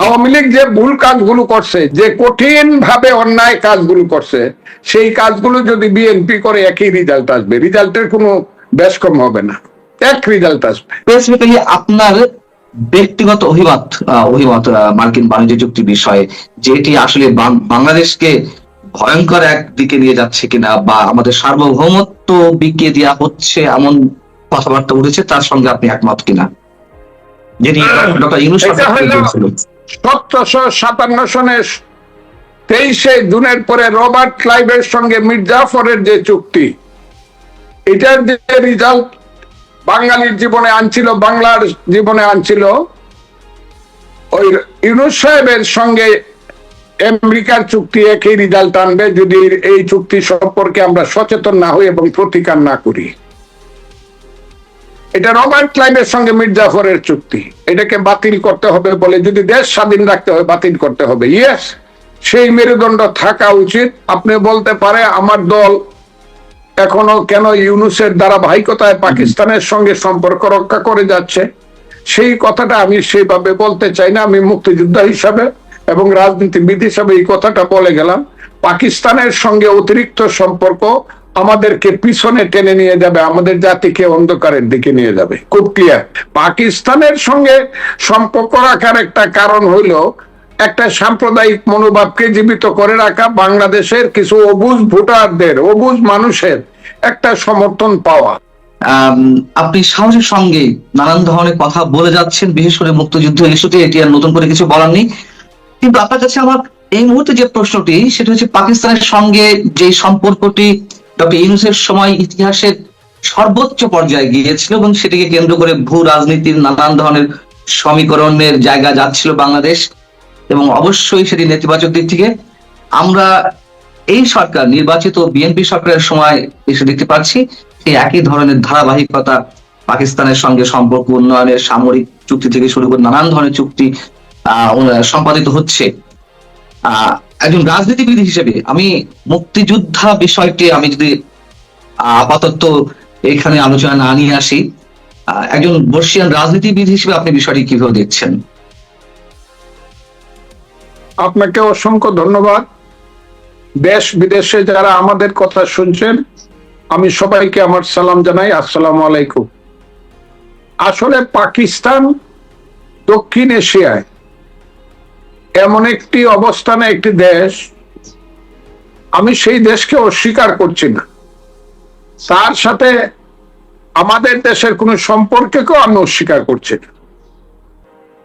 আওয়ামী লীগ যে ভুল কাজগুলো করছে, যে কঠিন ভাবে অন্যায় কাজগুলো করছে, সেই কাজগুলো যদি বিএনপি করে একই রেজাল্ট আসবে, রেজাল্টের কোনো বেশ কম হবে না, এক রেজাল্ট আসবে। স্পেসিফিক্যালি আপনার ব্যক্তিগত অভিমত মার্কিন বাণিজ্য চুক্তি বিষয়ে, যেটি আসলে বাংলাদেশকে ভয়ঙ্কর একদিকে নিয়ে যাচ্ছে কিনা বা আমাদের সার্বভৌমত্ব বিকিয়ে দেওয়া হচ্ছে এমন কথাবার্তা উঠেছে, তার সঙ্গে আপনি একমত কিনা? যেটি ডক্টর ইউনূস এটা হলো 1757 সনের 23 জুনের পরে রবার্ট ক্লাইভের সঙ্গে মীর জাফরের যে চুক্তি, এটার যে রেজাল্ট বাঙালির জীবনে আনছিল, বাংলার জীবনে আনছিল, ওই ইউনূস সাহেবের সঙ্গে আমেরিকার চুক্তি একই রেজাল্ট আনবে যদি এই চুক্তি সম্পর্কে আমরা সচেতন না হই এবং প্রতিকার না করি। এটা রবার্ট ক্লাইভের সঙ্গে মীর জাফরের চুক্তি, এটাকে বাতিল করতে হবে বলে, যদি দেশ স্বাধীন রাখতে হয় বাতিল করতে হবে। ইয়েস, সেই মেরুদণ্ড থাকা উচিত। আপনি বলতে পারে আমার দল এখনো কেন ইউনূসের ধারাবাহিকতায় পাকিস্তানের সঙ্গে সম্পর্ক রক্ষা করে যাচ্ছে, সেই কথাটা আমি সেইভাবে বলতে চাই না। আমি মুক্তিযোদ্ধা হিসাবে এবং রাজনীতিবিদ হিসাবে এই কথাটা বলে গেলাম। পাকিস্তানের সঙ্গে অতিরিক্ত সম্পর্ক আমাদেরকে পিছনে টেনে নিয়ে যাবে, আমাদের জাতিকে অন্ধকারের দিকে নিয়ে যাবে। খুব ক্লিয়ার। পাকিস্তানের সঙ্গে সম্পর্ক রাখার একটা কারণ হইল একটা সাম্প্রদায়িক মনোভাবকে জীবিত করে রাখা, বাংলাদেশের কিছু অবুঝ ভোটারদের, অবুঝ মানুষের একটা সমর্থন পাওয়া। আপনি সাহসের সঙ্গে নানান ধরনের কথা বলে যাচ্ছেন, বিশেষ করে মুক্তিযুদ্ধ ইস্যুতে, এটি আর নতুন করে কিছু বলার নেই। কিন্তু আপনার কাছে আমার এই মুহূর্তে যে প্রশ্নটি, সেটা হচ্ছে পাকিস্তানের সঙ্গে যে সম্পর্কটি ডক্টর ইউনূসের সময় ইতিহাসের সর্বোচ্চ পর্যায়ে গিয়েছিল এবং সেটিকে কেন্দ্র করে ভূ রাজনীতির নানান ধরনের সমীকরণের জায়গা যাচ্ছিল বাংলাদেশ, এবং অবশ্যই সেটি নেতিবাচক দিক থেকে আমরা এই সরকার, নির্বাচিত বিএনপি সরকারের সময় এসে দেখতে পাচ্ছি সেই একই ধরনের ধারাবাহিকতা পাকিস্তানের সঙ্গে সম্পর্ক উন্নয়নের, সামরিক চুক্তি থেকে শুরু করে নানান ধরনের চুক্তি সম্পাদিত হচ্ছে। একজন রাজনীতিবিদ হিসেবে আমি মুক্তিযোদ্ধা বিষয়টি আমি যদি আপাতত এখানে আলোচনা না নিয়ে আসি, একজন বর্ষিয়ান রাজনীতিবিদ হিসেবে আপনি বিষয়টি কিভাবে দেখছেন? আপনাকে অসংখ্য ধন্যবাদ। দেশ বিদেশে যারা আমাদের কথা শুনছেন, আমি সবাইকে আমার সালাম জানাই, আসসালামু আলাইকুম। আসলে পাকিস্তান দক্ষিণ এশিয়ায় এমন একটি অবস্থানে একটি দেশ, আমি সেই দেশকে অস্বীকার করছি না, তার সাথে আমাদের দেশের কোনো সম্পর্ককেও আমি অস্বীকার করছি না।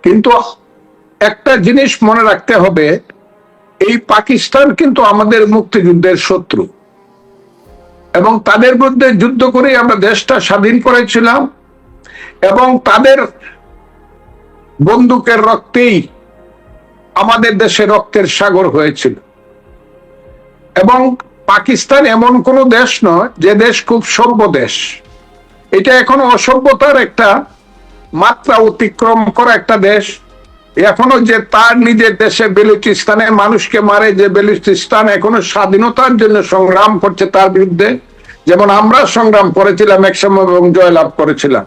কিন্তু একটা জিনিস মনে রাখতে হবে, এই পাকিস্তান কিন্তু আমাদের মুক্তিযুদ্ধের শত্রু, এবং তাদের বিরুদ্ধে যুদ্ধ করে আমরা দেশটা স্বাধীন করেছিলাম, এবং তাদের বন্দুকের রক্তেই আমাদের দেশে রক্তের সাগর হয়েছিল। এবং পাকিস্তান এমন কোন দেশ নয় যে দেশ খুব সভ্য দেশ, এটা এখনো অসভ্যতার একটা মাত্রা অতিক্রম করা একটা দেশ। এখনো যে তার নিজের দেশে বেলুচিস্তানে মানুষকে মারে, যে বেলুচিস্তান এখনো স্বাধীনতার জন্য সংগ্রাম করছে তার বিরুদ্ধে, যেমন আমরা সংগ্রাম করেছিলাম একসময় এবং জয়লাভ করেছিলাম।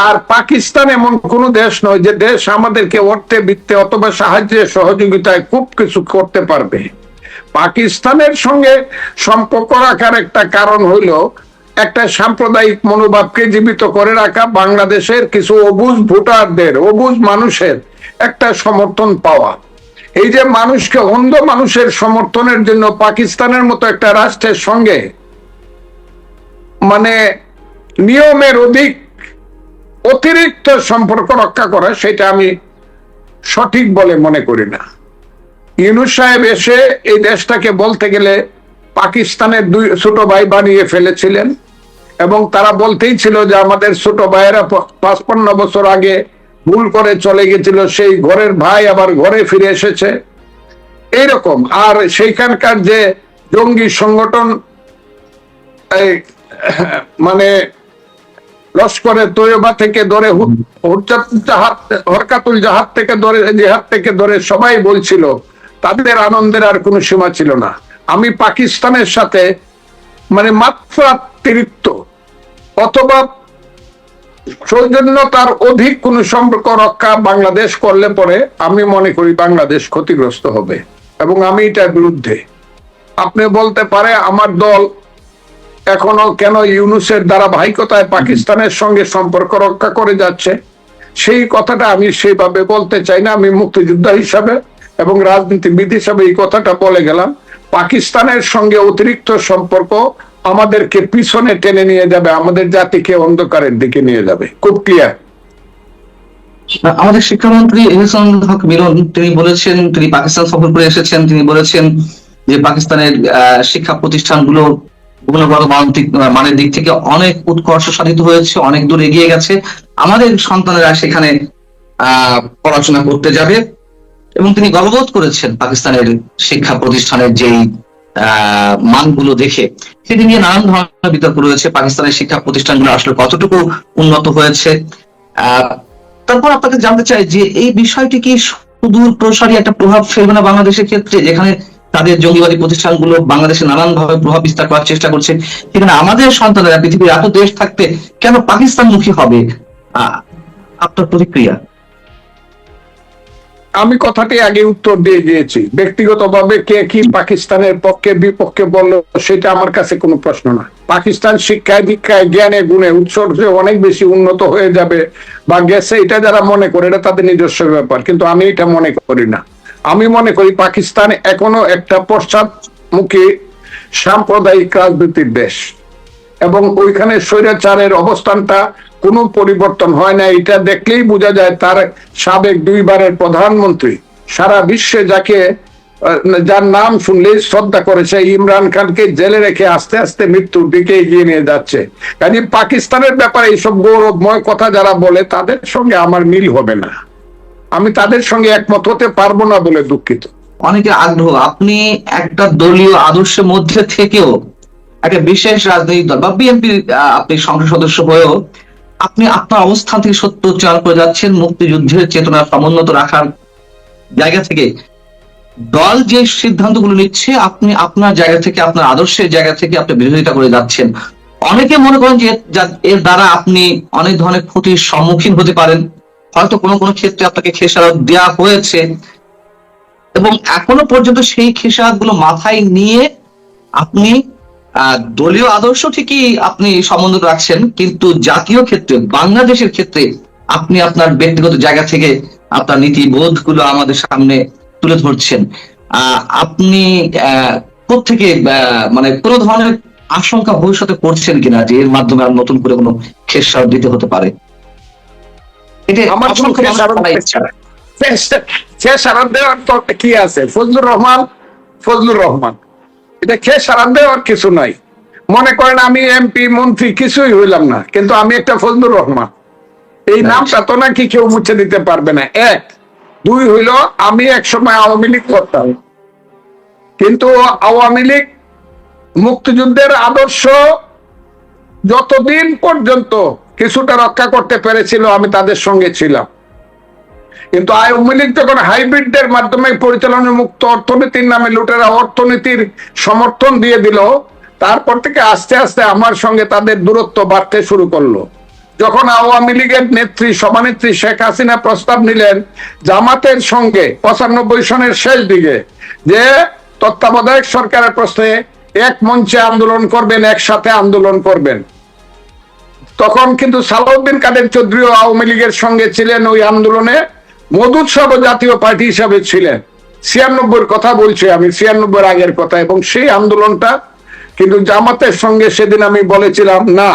আর পাকিস্তান এমন কোন দেশ নয় যে দেশ আমাদেরকে অর্থে বৃত্তে অথবা সাহায্যে সহযোগিতায় খুব কিছু করতে পারবে। পাকিস্তানের সঙ্গে সম্পর্ক রাখার একটা কারণ হইল একটা সাম্প্রদায়িক মনোভাবকে জীবিত করে রাখা, বাংলাদেশের কিছু অবুঝ ভোটারদের, অবুঝ মানুষের একটা সমর্থন পাওয়া। এই যে মানুষকে, অন্ধ মানুষের সমর্থনের জন্য পাকিস্তানের মতো একটা রাষ্ট্রের সঙ্গে মানে নিয়মের অতিরিক্ত সম্পর্ক রক্ষা করা, সেটা আমি সঠিক বলে মনে করি না। ইউনূস সাহেব এসে এই দেশটাকে বলতে গেলে পাকিস্তানের দুই ছোট ভাই বানিয়ে ফেলেছিলেন, এবং তারা বলতেই ছিল যে আমাদের ছোট ভাইয়েরা 55 বছর আগে ভুল করে চলে গেছিল, সেই ঘরের ভাই আবার ঘরে ফিরে এসেছে, এইরকম। আর সেইখানকার যে জঙ্গি সংগঠন, মানে লস্করে তৈয়বা থেকে ধরে হরকাতুল জাহাদ থেকে ধরে, জিহাদ থেকে ধরে সবাই বলছিল, তাদের আনন্দের আর কোনো সীমা ছিল না। আমি পাকিস্তানের সাথে মানে মাত্রাতিরিক্ত অথবা সৌজন্যতার অধিক কোন সম্পর্ক রক্ষা বাংলাদেশ করলে পরে আমি মনে করি বাংলাদেশ ক্ষতিগ্রস্ত হবে, এবং আমি এটার বিরুদ্ধে। আপনি বলতে পারে আমার দল এখনো কেন ইউনূসের ধারাবাহিকতায় পাকিস্তানের সঙ্গে সম্পর্ক রক্ষা করে যাচ্ছে, সেই কথাটা আমি সেইভাবে বলতে চাই না। আমি মুক্তিযোদ্ধা হিসাবে এবং রাজনীতিবিদ হিসাবে এই কথাটা বলে গেলাম। পাকিস্তানের সঙ্গে অতিরিক্ত সম্পর্ক আমাদেরকে পিছনে টেনে নিয়ে যাবে, আমাদের জাতিকে অন্ধকারের দিকে নিয়ে যাবে। খুব ক্লিয়ার। আমাদের শিক্ষামন্ত্রী এহসানুল হক মিলন তিনি বলেছেন, তিনি পাকিস্তান সফর করে এসেছেন, তিনি বলেছেন যে পাকিস্তানের শিক্ষা প্রতিষ্ঠানগুলো গুণগত মানের দিক থেকে অনেক উৎকর্ষ সাধিত হয়েছে, অনেক দূর এগিয়ে গেছে, আমাদের সন্তানেরা সেখানে পড়াশোনা করতে যাবে। এবং তিনি গর্ববোধ করেছেন পাকিস্তানের শিক্ষা প্রতিষ্ঠানের যেই মানগুলো দেখে। সেটি নিয়ে নানান ধরনের বিতর্ক রয়েছে, পাকিস্তানের শিক্ষা প্রতিষ্ঠানগুলো আসলে কতটুকু উন্নত হয়েছে। তারপর আপনাকে জানতে চাই যে এই বিষয়টি কি সুদূর প্রসারী একটা প্রভাব ফেলবে না বাংলাদেশের ক্ষেত্রে, যেখানে তাদের জঙ্গিবাদী প্রতিষ্ঠানগুলো বাংলাদেশে নানান ভাবে প্রভাব বিস্তার করার চেষ্টা করছে, সেখানে আমাদের সন্তানেরা পৃথিবীর এত দেশ থাকতে কেন পাকিস্তানমুখী হবে? আপনার প্রতিক্রিয়া? আমি কথাটি আগে উত্তর দিয়ে দিয়েছি। ব্যক্তিগতভাবে কে কি পাকিস্তানের পক্ষে বিপক্ষে বললো সেটা আমার কাছে কোনো প্রশ্ন না। পাকিস্তান শিক্ষায় দীক্ষায় জ্ঞানে গুণে উৎসর্গে অনেক বেশি উন্নত হয়ে যাবে বা গেছে, এটা যারা মনে করে এটা তাদের নিজস্ব ব্যাপার, কিন্তু আমি এটা মনে করি না। আমি মনে করি পাকিস্তান এখনো একটা পশ্চাৎমুখী সাম্প্রদায়িক রাজনীতির দেশ, এবং ওইখানে স্বৈরাচারের অবস্থানটা কোনো পরিবর্তন হয় না। এটা দেখলেই বোঝা যায়। তার সাবেক দুইবারের প্রধানমন্ত্রী সারা বিশ্বে যার নাম শুনলেই শ্রদ্ধা করেছে, ইমরান খানকে জেলে রেখে আস্তে আস্তে মৃত্যুর দিকে এগিয়ে নিয়ে যাচ্ছে। কাজে পাকিস্তানের ব্যাপারে এইসব গৌরবময় কথা যারা বলে তাদের সঙ্গে আমার মিল হবে না, আমি তাদের সঙ্গে একমত হতে পারবো না বলে দুঃখিত। অনেকে আগ্রহ, আপনি একটা দলীয় আদর্শের মধ্যে থেকেও একটা বিশেষ রাজনৈতিক দল বা বিএনপির আপনি সংসদ সদস্য হয়েও আপনি আপনার অবস্থান থেকে সত্য উচ্চারণ করে যাচ্ছেন, মুক্তিযুদ্ধের চেতনা সমুন্নত রাখার জায়গা থেকে দল যে সিদ্ধান্তগুলো নিচ্ছে আপনি আপনার জায়গা থেকে, আপনার আদর্শের জায়গা থেকে আপনি বিরোধিতা করে যাচ্ছেন। অনেকে মনে করেন যে এর দ্বারা আপনি অনেক ধরনের ক্ষতির সম্মুখীন হতে পারেন, হয়তো কোনো কোনো ক্ষেত্রে আপনাকে খেসারত দেওয়া হয়েছে, এবং এখনো পর্যন্ত সেই খেসারত গুলো মাথায় নিয়ে আপনি দলীয় আদর্শ ঠিকই আপনি সমন্বয় রাখছেন, কিন্তু জাতীয় ক্ষেত্রে বাংলাদেশের ক্ষেত্রে আপনি আপনার ব্যক্তিগত জায়গা থেকে আপনার নীতিবোধ গুলো আমাদের সামনে তুলে ধরছেন। আপনি কোত্থেকে মানে কোনো ধরনের আশঙ্কা ভবিষ্যতে করছেন কিনা যে এর মাধ্যমে আর নতুন করে কোনো খেসারত দিতে হতে পারে? এটা আমার খেসারত দেওয়ার তো কি আছে? ফজলুর রহমান এটা খেসারত দেওয়ার কিছু নাই। মনে করেন আমি এমপি মন্ত্রী কিছুই হইলাম না, কিন্তু আমি একটা ফজলুর রহমান, এই নামটা তো নাকি কেউ মুছে দিতে পারবে না। এক দুই হইল, আমি একসময় আওয়ামী লীগ করতাম, কিন্তু আওয়ামী লীগ মুক্তিযুদ্ধের আদর্শ যতদিন পর্যন্ত কিছুটা রক্ষা করতে পেরেছিল আমি তাদের সঙ্গে ছিলাম, কিন্তু আওয়ামী লীগ যখন হাইব্রিডদের মাধ্যমে পরিচালনা মুক্ত অর্থনীতির নামে লুটেরা অর্থনীতির সমর্থন দিয়ে দিল, তারপর থেকে আস্তে আস্তে আমার সঙ্গে তাদের দূরত্ব বাড়তে শুরু করলো। যখন আওয়ামী লীগের নেত্রী সভানেত্রী শেখ হাসিনা প্রস্তাব নিলেন জামাতের সঙ্গে 95 সনের শেষ দিকে যে তত্ত্বাবধায়ক সরকারের প্রশ্নে এক মঞ্চে আন্দোলন করবেন, একসাথে আন্দোলন করবেন, তখন কিন্তু সালাউদ্দিন কাদের চৌধুরী আওয়ামী লীগের সঙ্গে ছিলেন ওই আন্দোলনে, মওদুদ সাহেব জাতীয় পার্টি হিসাবে ছিলেন। 96-র কথা বলছি আমি, 96-র আগের কথা। এবং সেই আন্দোলনটা কিন্তু জামাতের সঙ্গে সেদিন আমি বলেছিলাম না,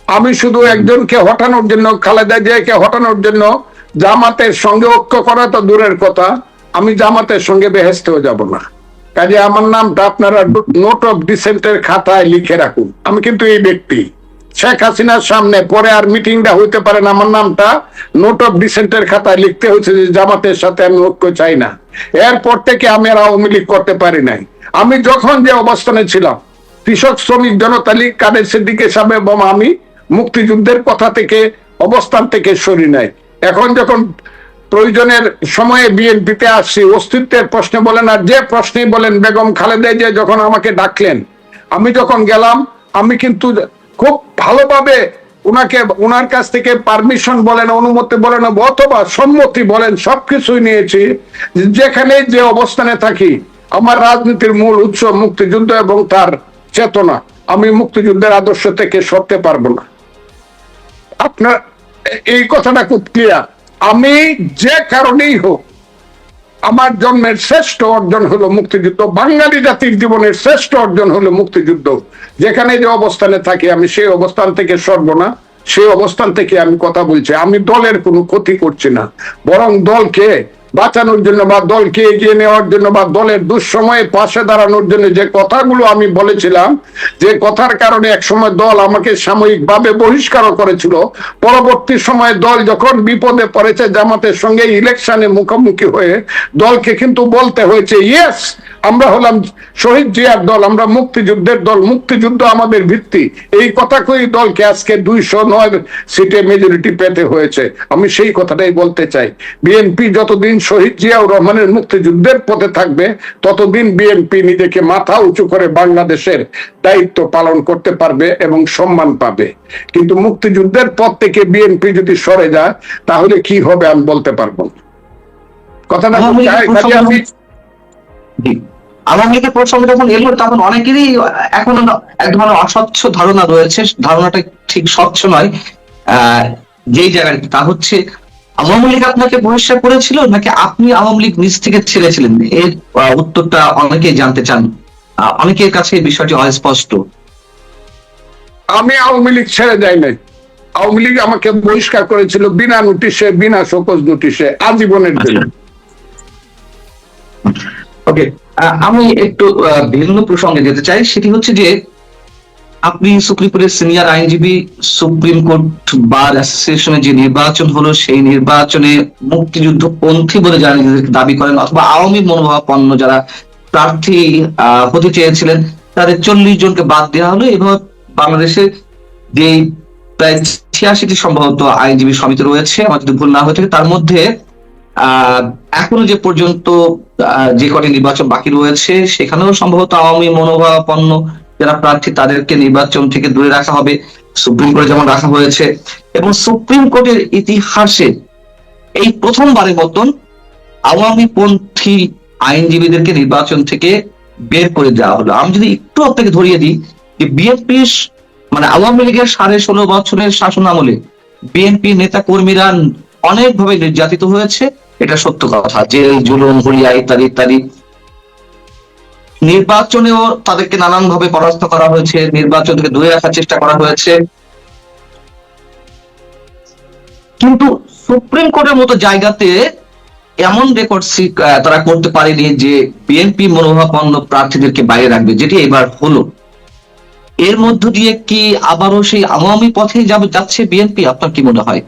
আমি শুধু একজনকে হটানোর জন্য, খালেদা জিয়াকে হটানোর জন্য জামাতের সঙ্গে ঐক্য করা তো দূরের কথা, আমি জামাতের সঙ্গে বেহেস্তেও যাব না। কাজে আমার নামটা আপনারা নোট অফ ডিসেন্টের খাতায় লিখে রাখুন। আমি কিন্তু এই ব্যক্তি শেখ হাসিনার সামনে পরে আর মিটিংটা হইতে পারে না, আমার নামটা নোট অফ ডিসেন্টের খাতায় লিখতে হয়েছে যে জামাতের সাথে আমি ঐক্য চাই না। এরপর থেকে আমি আর আওয়ামী লীগ করতে পারি নাই। আমি যখন যে অবস্থানে ছিলাম, কৃষক শ্রমিক জনতা লীগ কাদের সিদ্দিকের সামনে, আমি মুক্তিযুদ্ধের কথা থেকে অবস্থান থেকে সরি নাই। এখন যখন প্রয়োজনের সময়ে বিএনপিতে আসছি, অস্তিত্বের প্রশ্নে বলেন আর যে প্রশ্নেই বলেন, বেগম খালেদা জিয়া যখন আমাকে ডাকলেন, আমি যখন গেলাম, আমি কিন্তু খুব ভালোভাবে ওনার কাছ থেকে পারমিশন বলেন, অনুমতি বলেন অথবা সম্মতি বলেন, সবকিছুই নিয়েছি। যেখানে যে অবস্থানে থাকি, আমার রাজনীতির মূল উৎস মুক্তিযুদ্ধ এবং তার চেতনা। আমি মুক্তিযুদ্ধের আদর্শ থেকে সরতে পারবো না। আপনার এই কথাটা খুব ক্লিয়ার। আমি যে কারণেই হোক, আমার জন্মের শ্রেষ্ঠ অর্জন হলো মুক্তিযুদ্ধ, বাঙালি জাতির জীবনের শ্রেষ্ঠ অর্জন হলো মুক্তিযুদ্ধ। যেখানে যে অবস্থানে থাকি আমি সেই অবস্থান থেকে সরব না, সেই অবস্থান থেকে আমি কথা বলছি। আমি দলের কোনো ক্ষতি করছি না, বরং দলকে বাঁচানোর জন্য বা দলকে এগিয়ে নেওয়ার জন্য বা দলের দুঃসময়ে পাশে দাঁড়ানোর জন্য যে কথাগুলো আমি বলেছিলাম, যে কথার কারণে একসময় দল আমাকে সাময়িকভাবে বহিষ্কারও করেছিল, পরবর্তী সময়ে দল যখন বিপদে পড়েছে জামাতের সঙ্গে ইলেকশনে মুখোমুখি হয়ে দলকে কিন্তু বলতে হয়েছে, ইয়েস আমরা হলাম শহীদ জিয়ার দল, আমরা মুক্তিযুদ্ধের দল, মুক্তিযুদ্ধ আমাদের ভিত্তি। এই কথা কই দলকে আজকে 209 সিটে মেজরিটি পেতে হয়েছে। আমি সেই কথাটাই বলতে চাই, বিএনপি যতদিন শহীদ জিয়াউর রহমানের মুক্তিযুদ্ধের পথে থাকবে, ততদিন বিএনপি নিজেকে মাথা উঁচু করে বাংলাদেশের দায়িত্ব পালন করতে পারবে এবং সম্মান পাবে। কিন্তু মুক্তিযুদ্ধের পথ থেকে বিএনপি যদি সরে যায়, তাহলে কি হবে আমি বলতে পারবো না। কথাটা আমি আওয়ামী লীগের প্রসঙ্গে যখন এলো, তখন অনেকেরই এখন এক ধরনের অস্বচ্ছ ধারণা রয়েছে। ধারণাটা ঠিক স্বচ্ছ নয়। যেই জায়গায় তা হচ্ছে, আওয়ামী লীগ আপনাকে বহিষ্কার করেছিল নাকি আপনি আওয়ামী লীগ নিজ থেকে ছেড়েছিলেন? এর উত্তরটা অনেকেই জানতে চান। অনেকের কাছে এই বিষয়টি অস্পষ্ট। আমি আওয়ামী লীগ ছেড়ে যাই নাই। আওয়ামী লীগ আমাকে বহিষ্কার করেছিল বিনা নোটিশে, বিনা শোকজ নোটিশে, আজীবনের জন্য। ওকে, আমি একটু ভিন্ন প্রসঙ্গে যেতে চাই। সেটি হচ্ছে যে আপনি সুপ্রিম কোর্টের সিনিয়র আইনজীবী। সুপ্রিম কোর্ট বার অ্যাসোসিয়েশনে যে নির্বাচন হলো, সেই নির্বাচনে মুক্তিযুদ্ধ পন্থী বলে যারা নিজেদেরকে দাবি করেন অথবা আওয়ামী মনোভাবাপন্ন যারা প্রার্থী হতে চেয়েছিলেন, তাদের 40 জনকে বাদ দেওয়া হলো। এবার বাংলাদেশে যে প্রায় 86টি সম্ভবত আইনজীবী সমিতি রয়েছে, আমার যদি ভুল না হয়ে থাকে, তার মধ্যে এখনো যে পর্যন্ত যে কটি নির্বাচন বাকি রয়েছে, সেখানেও সম্ভবত আওয়ামী মনোভাবাপন্ন যারা প্রার্থী তাদেরকে নির্বাচন থেকে দূরে রাখা হবে, সুপ্রিম কোর্টে যেমন রাখা হয়েছে। এবং সুপ্রিম কোর্টের ইতিহাসে এই প্রথমবারের মতন আওয়ামী পন্থী আইনজীবীদেরকে নির্বাচন থেকে বের করে দেওয়া হলো। আমি যদি একটু আপনাকে ধরিয়ে দিই যে বিএনপি মানে আওয়ামী লীগের 16.5 বছরের শাসন আমলে বিএনপি নেতা কর্মীরা অনেকভাবে নির্যাতিত হয়েছে, এটা সত্য কথা। যে জুলুম, হরিয়া ইত্যাদি ইত্যাদি। নির্বাচনেও তাদেরকে নানান ভাবে পরাস্ত করা হয়েছে, নির্বাচন থেকে দূরে রাখার চেষ্টা করা হয়েছে। কিন্তু সুপ্রিম কোর্টের মতো জায়গাতে এমন রেকর্ড তারা করতে পারেনি যে বিএনপি মনোভাবাপন্ন প্রার্থীদেরকে বাইরে রাখবে, যেটি এবার হলো। এর মধ্য দিয়ে কি আবারও সেই আওয়ামী পথে যাচ্ছে বিএনপি? আপনার কি মনে হয়?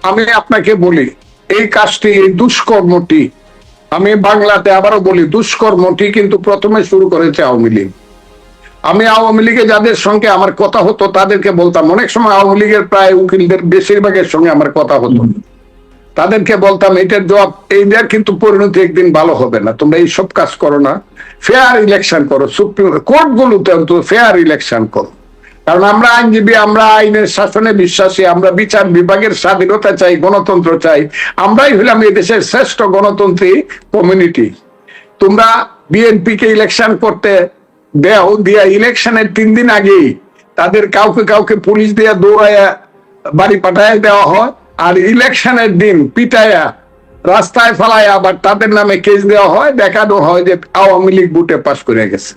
আমি আপনাকে বলি, এই কাজটি, এই দুষ্কর্মটি, আমি বাংলাতে আবারও বলি, দুষ্কর্মটি কিন্তু প্রথমে শুরু করেছে আওয়ামী লীগ। আমি আওয়ামী লীগে যাদের সঙ্গে আমার কথা হতো তাদেরকে বলতাম, অনেক সময় আওয়ামী লীগের প্রায় উকিলদের বেশিরভাগের সঙ্গে আমার কথা হতো, তাদেরকে বলতাম এটার জবাব, এইটার কিন্তু পরিণতি একদিন ভালো হবে না, তোমরা এইসব কাজ করো না, ফেয়ার ইলেকশন করো, সুপ্রিম কোর্ট গুলোতে ফেয়ার ইলেকশন করো। কারণ আমরা আইনজীবী, আমরা আইনের শাসনে বিশ্বাসী, আমরা বিচার বিভাগের স্বাধীনতা চাই, গণতন্ত্র চাই। আমরাই হইলাম এই দেশের শ্রেষ্ঠ গণতন্ত্রী কমিউনিটি। তোমরা বিএনপি কে ইলেকশন করতে দেও, দিয়া ইলেকশনের 3 দিন আগেই তাদের কাউকে কাউকে পুলিশ দিয়ে দৌড়াইয়া বাড়ি পাঠায় দেওয়া হয়, আর ইলেকশনের দিন পিটাইয়া রাস্তায় ফেলায় আবার তাদের নামে কেস দেওয়া হয়, দেখানো হয় যে আওয়ামী লীগ বুটে পাস করে গেছে।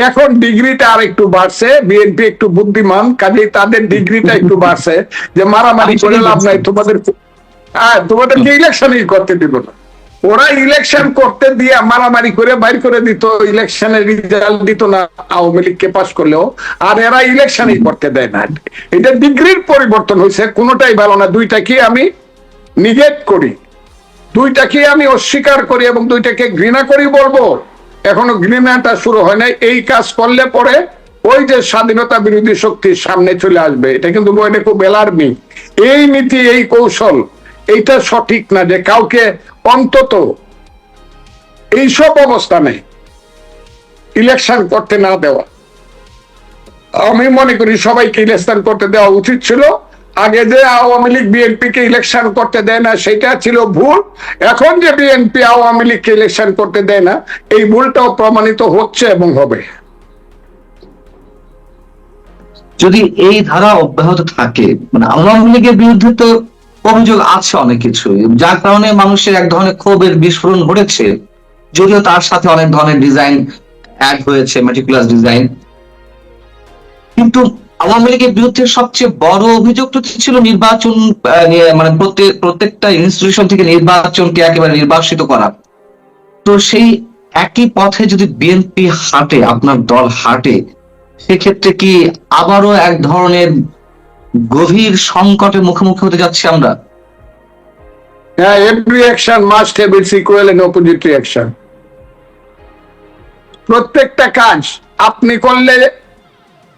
এখন ডিগ্রিটা আর একটু বাড়ছে, বিএনপি একটু বুদ্ধিমান, কাজে তাদের ডিগ্রিটা একটু বাড়ছে যে মারামারি করে লাভ নাই, তোমাদেরকে ইলেকশনই করতে দিব না। ওরা ইলেকশন করতে দিয়ে মারামারি করে বাইর করে দিত, ইলেকশনের রেজাল্ট দিত না আওয়ামী লীগকে পাস করলেও, আর এরা ইলেকশনই করতে দেয় না। এটা ডিগ্রির পরিবর্তন হয়েছে, কোনোটাই ভালো না। দুইটাকে আমি নিগেট করি, দুইটাকে আমি অস্বীকার করি এবং দুইটাকে ঘৃণা করি বলবো। এখনো ঘৃণাটা শুরু হয় নাই। এই কাজ করলে পরে ওই যে স্বাধীনতা বিরোধী শক্তির সামনে চলে আসবে, এটা কিন্তু খুব অ্যালার্মিং। এই নীতি, এই কৌশল, এইটা সঠিক না যে কাউকে অন্তত এইসব অবস্থানে ইলেকশন করতে না দেওয়া। আমি মনে করি সবাইকে ইলেকশন করতে দেওয়া উচিত ছিল। আগে যে আওয়ামী লীগ বিএনপি কে ইলেকশন করতে দেয় না সেটা ছিল ভুল। এখন যে বিএনপি আওয়ামী লীগকে ইলেকশন করতে দেয় না, এই ভুলটাও প্রমাণিত হচ্ছে এবং হবে। যদি এই ধারা অব্যাহত থাকে, মানে আওয়ামী লীগের বিরুদ্ধে তো অভিযোগ আছে অনেক কিছু, যার কারণে মানুষের এক ধরনের ক্ষোভের বিস্ফোরণ ঘটেছে, যদিও তার সাথে অনেক ধরনের ডিজাইন অ্যাড হয়েছে, মেটিকুলাস ডিজাইন। কিন্তু আওয়ামী লীগের বিরুদ্ধে সবচেয়ে বড় অভিযোগ তো ছিল নির্বাচন নিয়ে, মানে প্রত্যেকটা ইনস্টিটিউশন থেকে নির্বাচনকে একেবারে নির্বাসিত করা। তো সেই একই পথে যদি বিএনপি হাঁটে, আপনার দল হাঁটে, সেক্ষেত্রে কি আবারও এক ধরনের গভীর সংকটের মুখোমুখি হতে যাচ্ছি আমরা? হ্যাঁ, every action must have its equal and opposite reaction. প্রত্যেকটা কাজ আপনি করলে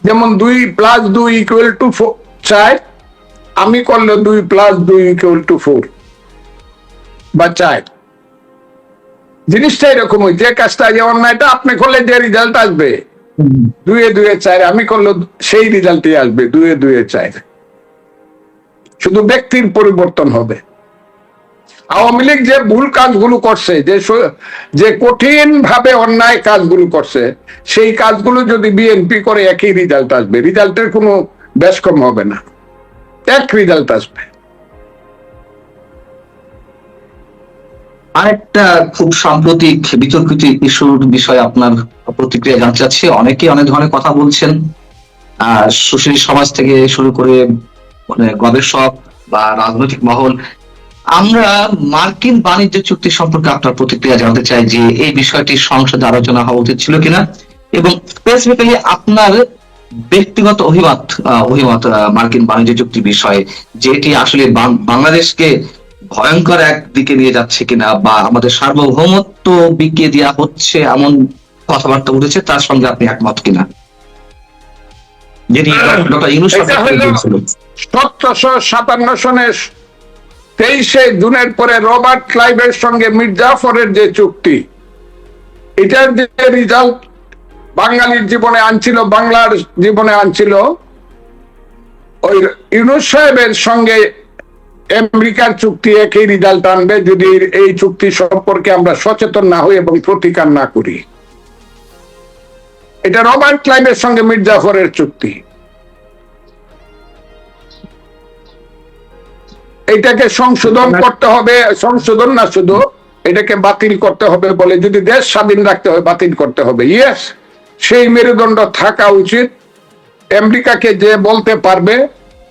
যেমন 2+2 = 4, আমি করলে 2+2 = 4 বা 4। জিনিসটা এরকম, যে কাজটা যে অন্যায়টা আপনি করলে যে রেজাল্ট আসবে 2 × 4, আমি করলে সেই রেজাল্টই আসবে 2 × 4। শুধু ব্যক্তির পরিবর্তন হবে। আওয়ামী লীগ যে ভুল কাজগুলো করছে, যে কঠিন ভাবে অন্যায় কাজগুলো করছে, সেই কাজগুলো যদি বিএনপি করে একই রেজাল্ট আসবে, রেজাল্টের কোনো বেশ কম হবে না, এক রেজাল্ট আসবে। আরেকটা খুব সাম্প্রতিক বিতর্কিত ইস্যুর বিষয়ে আপনার প্রতিক্রিয়া জানতে চাচ্ছি। অনেকে অনেক ধরনের কথা বলছেন, সুশীল সমাজ থেকে শুরু করে মানে গবেষক বা রাজনৈতিক মহল। আমরা মার্কিন বাণিজ্য চুক্তি সম্পর্কে আপনার প্রতিক্রিয়া জানতে চাই, যে এই বিষয়টি সংসদে আলোচনা হওয়া উচিত ছিল কিনা, এবং স্পেসিফিক্যালি আপনার ব্যক্তিগত অভিমত মার্কিন বাণিজ্য চুক্তির বিষয়ে, যেটি আসলে বাংলাদেশকে ভয়ঙ্কর একদিকে নিয়ে যাচ্ছে কিনা, বা আমাদের সার্বভৌমত্ব বিকিয়ে দেওয়া হচ্ছে এমন কথাবার্তা উঠেছে, তার সঙ্গে আপনি একমত কিনা? যেটি ডক্টর ইউনূস 1757 সনের 23শে জুনের পরে রবার্ট ক্লাইভের সঙ্গে মীর জাফরের যে চুক্তি, এটার যে রেজাল্ট বাঙালির জীবনে আনছিল, বাংলার জীবনে আনছিল, ওই ইউনূস সাহেবের সঙ্গে আমেরিকার চুক্তি একই রেজাল্ট আনবে যদি এই চুক্তি সম্পর্কে আমরা সচেতন না হই এবং প্রতিকার না করি। এটা রবার্ট ক্লাইভের সঙ্গে মীর জাফরের চুক্তি। এটাকে সংশোধন করতে হবে, সংশোধন না শুধু এটাকে বাতিল করতে হবে, বলে যদি দেশ স্বাধীন রাখতে হয় বাতিল করতে হবে। ইয়েস, সেই মেরুদণ্ড থাকা উচিত। আমেরিকাকে যে বলতে পারবে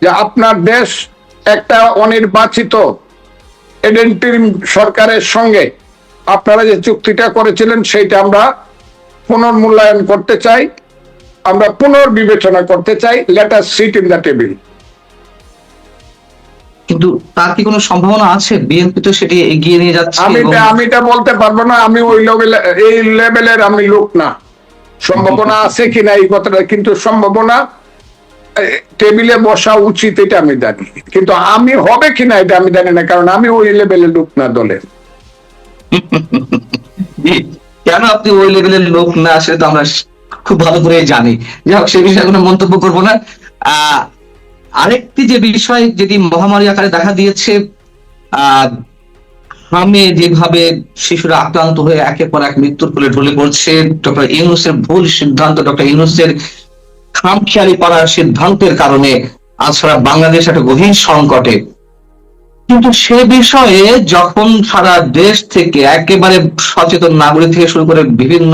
যে আপনার দেশ একটা অনির্বাচিত এডেন্টিম সরকারের সঙ্গে আপনারা যে চুক্তিটা করেছিলেন সেইটা আমরা পুনর্মূল্যায়ন করতে চাই, আমরা পুনর্বিবেচনা করতে চাই, let us sit in the table. কিন্তু তার কি কোনো সম্ভাবনা আছে? বিএনপি তো সেটি এগিয়ে নিয়ে যাচ্ছে। আমি এটা বলতে পারবো না, আমি ওই লেভেলের আমি লোক না। সম্ভাবনা আছে কিনা এই কথাটা, কিন্তু সম্ভাবনা টেবিলে বসা উচিত এটা আমি জানি, কিন্তু আমি হবে কিনা এটা আমি জানি না, কারণ আমি ওই লেভেলের লোক না দলের। কেন আপনি ওই লেভেলের লোক না, সেটা তো আমরা খুব ভালো করে জানি। যাই হোক, সে বিষয়ে কোনো মন্তব্য করবো না। আরেকটি যে বিষয়, যেটি মহামারী আকারে দেখা দিয়েছে, হামে যেভাবে শিশুরা আক্রান্ত হয়ে একের পর এক মৃত্যুর কোলে ঢলে পড়ছে, ডক্টর ইউনূসের ভুল সিদ্ধান্ত, ডক্টর ইউনূসের খামখেয়ালি পাড়ার সিদ্ধান্তের কারণে আজ সারা বাংলাদেশ একটা গভীর সংকটে। কিন্তু সে বিষয়ে যখন সারা দেশ থেকে, একেবারে সচেতন নাগরিক থেকে শুরু করে বিভিন্ন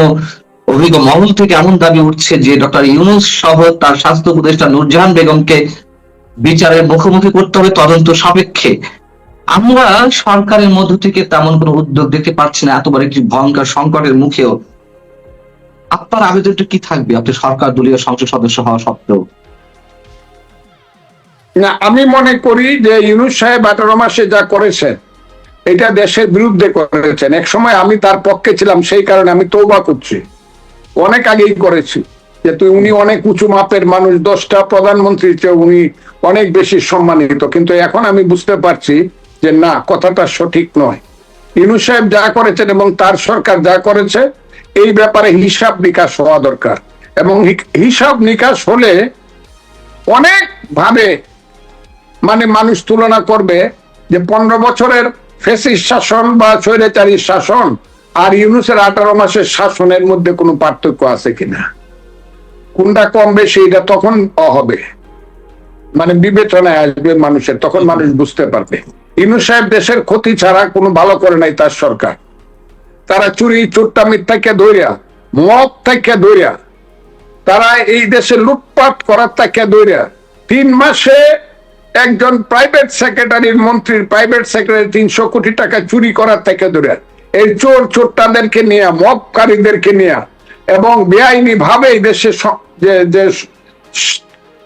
অভিজ্ঞ মহল থেকে এমন দাবি উঠছে যে ডক্টর ইউনূস সহ তার স্বাস্থ্য উপদেষ্টা নূরজাহান বেগমকে বিচারের মুখোমুখি করতে হবে তদন্ত সাপেক্ষে, আমরা সরকারের মধ্য থেকে তেমন কোনো উদ্যোগ দেখতে পাচ্ছি না। এতবার একটি ভয়ঙ্কর সংকটের মুখেও আপনার আবেদনটা কি থাকবে, আপনি সরকার দলীয় সংসদ সদস্য হওয়া সত্ত্বেও? না, আমি মনে করি যে ইউনূস সাহেব 18 মাসে যা করেছেন এটা দেশের বিরুদ্ধে করেছেন। এক সময় আমি তার পক্ষে ছিলাম, সেই কারণে আমি তওবা করছি, অনেক আগেই করেছি, যে উনি অনেক উঁচু মাপের মানুষ, 10টা প্রধানমন্ত্রীর চেয়ে উনি অনেক বেশি সম্মানিত। কিন্তু এখন আমি বুঝতে পারছি যে না, কথাটা সঠিক নয়। ইউনূস সাহেব যা করেছেন এবং তার সরকার যা করেছে, এই ব্যাপারে হিসাব নিকাশ হওয়া দরকার। এবং হিসাব নিকাশ হলে অনেক ভাবে মানে মানুষ তুলনা করবে যে 15 বছরের ফ্যাসিস্ট শাসন বা স্বৈরাচারী শাসন আর ইউনূসের 18 মাসের শাসনের মধ্যে কোনো পার্থক্য আছে কিনা, কোনটা কম বেশি এটা তখন হবে, মানে বিবেচনায় আসবে মানুষের, তখন মানুষ বুঝতে পারবে। ইউনূস সাহেব দেশের ক্ষতি ছাড়া কোনো ভালো করে নাই তার সরকার। তারা চুরি চুট্টামির থেকে ধরিয়া, মদ থেকে ধরিয়া, তারা এই দেশে লুটপাট করার থেকে ধরিয়া 3 মাসে একজন প্রাইভেট সেক্রেটারির মন্ত্রীর প্রাইভেট সেক্রেটারি 300 কোটি টাকা চুরি করার থেকে ধরিয়া, এই চোর চোরটাদেরকে নিয়ে, মদকারীদেরকে নিয়ে এবং বেআইনি ভাবে এই দেশে যে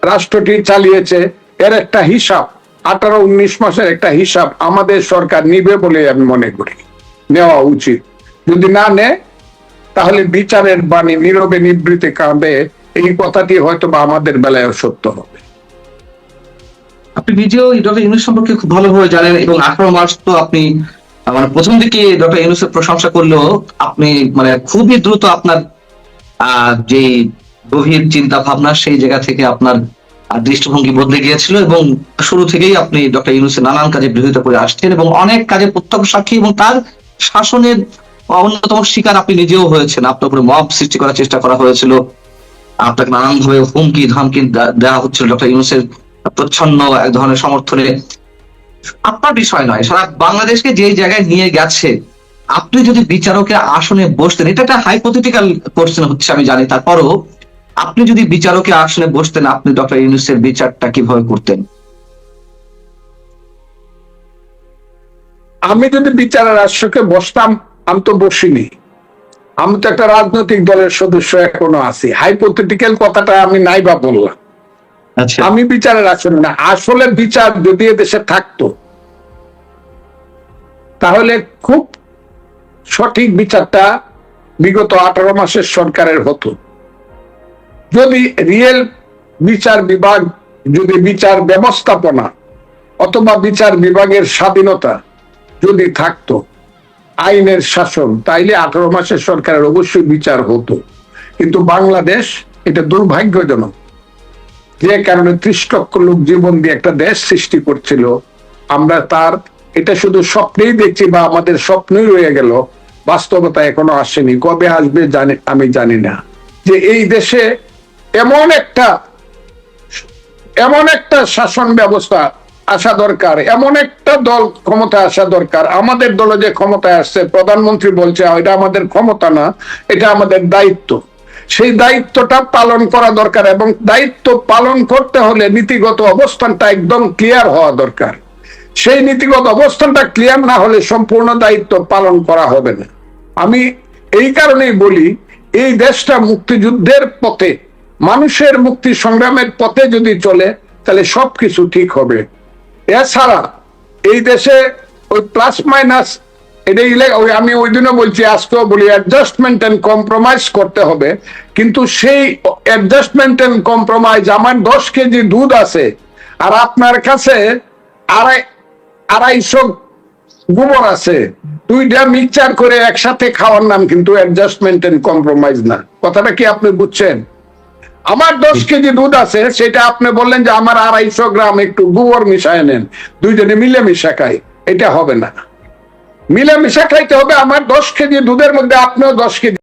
রাষ্ট্রটি চালিয়েছে এর একটা হিসাব, 18-19 মাসের একটা হিসাব আমাদের সরকার নিবে বলে আমি মনে করি, নেওয়া উচিত। যদি না নেয় তাহলে বিচারের বাণী নীরবে নিবৃতে কাঁদে, এই কথাটি হয়তো বা আমাদের বেলায় সত্য হবে। আপনি নিজেও ডক্টর ইউনূস সম্পর্কে খুব ভালোভাবে জানেন এবং 18 মার্চ তো আপনি মানে প্রথম দিকে ডক্টর ইউনূসের প্রশংসা করলেও আপনি মানে খুবই দ্রুত আপনার যে গভীর চিন্তা ভাবনা সেই জায়গা থেকে আপনার দৃষ্টিভঙ্গি বদলে গিয়েছিল এবং শুরু থেকেই আপনি ডক্টর ইউনূসের নানান কাজে বিরোধিতা করে আসছেন এবং অনেক কাজে প্রত্যক্ষ সাক্ষী এবং তার শাসনের অন্যতম শিকার আপনি নিজেও হয়েছেন। আপনার উপরে মব সৃষ্টি করার চেষ্টা করা হয়েছিল, আপনাকে নানান ভাবে হুমকি ধামকি দেওয়া হচ্ছিল ডক্টর ইউনূসের প্রচ্ছন্ন এক ধরনের সমর্থনে। আপনার বিষয় নয়, সারা বাংলাদেশকে যে জায়গায় নিয়ে গেছে, আপনি যদি বিচারকের আসনে বসতেন, এটা একটা হাইপোথেটিক্যাল কোশ্চেন হচ্ছে আমি জানি, তারপরও আপনি যদি বিচারকের আসনে বসতেন, আপনি ডক্টর ইউনূসের বিচারটা কিভাবে করতেন? আমি যদি বিচারের আসনে বসতাম, আমি তো বসিনি, আমি তো একটা রাজনৈতিক দলের সদস্য এখনো আছি। হাইপোথেটিক্যাল কথাটা আমি নাই বা বললাম। আমি বিচারের আসনে না, আসলে বিচার যদি দেশে থাকতো তাহলে খুব সঠিক বিচারটা বিগত 18 মাসের সরকারের হতো। যদি রিয়েল বিচার বিভাগ, যদি বিচার ব্যবস্থাপনা অথবা বিচার বিভাগের স্বাধীনতা যদি থাকতো, আইনের শাসন, তাইলে 18 মাসের সরকারের অবশ্যই বিচার হতো। কিন্তু বাংলাদেশ, এটা দুর্ভাগ্যজনক, যে কারণে 30 লক্ষ লোক জীবন দিয়ে একটা দেশ সৃষ্টি করছিল, আমরা তার এটা শুধু স্বপ্নেই দেখছি বা আমাদের স্বপ্নই রয়ে গেল, বাস্তবতা এখনো আসেনি। কবে আসবে আমি জানি না। যে এই দেশে এমন একটা শাসন ব্যবস্থা আসা দরকার, এমন একটা দল ক্ষমতা আসা দরকার। আমাদের দলে যে ক্ষমতায় আসছে, প্রধানমন্ত্রী বলছে এটা আমাদের ক্ষমতা না, এটা আমাদের দায়িত্ব। সেই দায়িত্বটা পালন করা দরকার এবং দায়িত্ব পালন করতে হলে নীতিগত অবস্থানটা একদম ক্লিয়ার হওয়া দরকার। সেই নীতিগত অবস্থানটা ক্লিয়ার না হলে সম্পূর্ণ দায়িত্ব পালন করা হবে না। আমি এই কারণেই বলি, এই দেশটা মুক্তিযুদ্ধের পথে, মানুষের মুক্তি সংগ্রামের পথে যদি চলে তাহলে সবকিছু ঠিক হবে। এছাড়া এই দেশে ওই প্লাস মাইনাস, আমি ওই দিনও বলছি, আজকেও বলি, অ্যাডজাস্টমেন্ট এন্ড কম্প্রোমাইজ করতে হবে। কিন্তু সেই অ্যাডজাস্টমেন্ট এন্ড কম্প্রোমাইজ, আমার 10 কেজি দুধ আছে আর আপনার কাছে 250 গোবর আছে, দুইটা মিক্সচার করে একসাথে খাওয়ার নাম কিন্তু অ্যাডজাস্টমেন্ট এন্ড কম্প্রোমাইজ না। কথাটা কি আপনি বুঝছেন? আমার 10 কেজি দুধ আছে, সেটা আপনি বললেন যে আমার 250 গ্রাম একটু গোবর মিশায় নেন, দুইজনে মিলেমিশা খাই, এটা হবে না। মিলেমিশা খাইতে হবে। আমার 10 কেজি দুধের মধ্যে আপনিও 10 কেজি